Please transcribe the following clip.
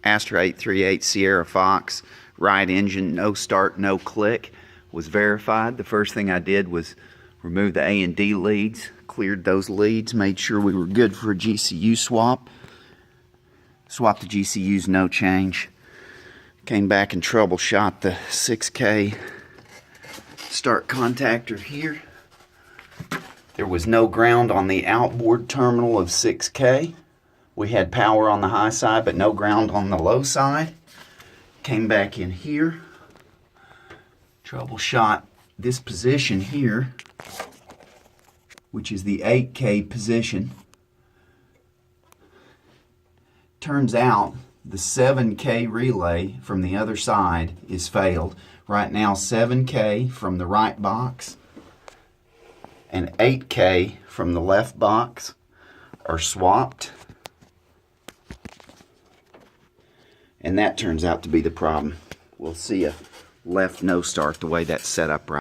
Astra 838 Sierra Fox, right engine, no start, no click, was verified. The first thing I did was remove the A and D leads, cleared those leads, made sure we were good for a GCU swap. Swapped the GCUs, no change. Came back and troubleshot the 6K start contactor here. There was no ground on the outboard terminal of 6K. We had power on the high side, but no ground on the low side. Came back in here, troubleshot this position here, which is the 8K position. Turns out the 7K relay from the other side is failed. Right now 7K from the right box and 8K from the left box are swapped. And that turns out to be the problem. We'll see a left no start the way that's set up right.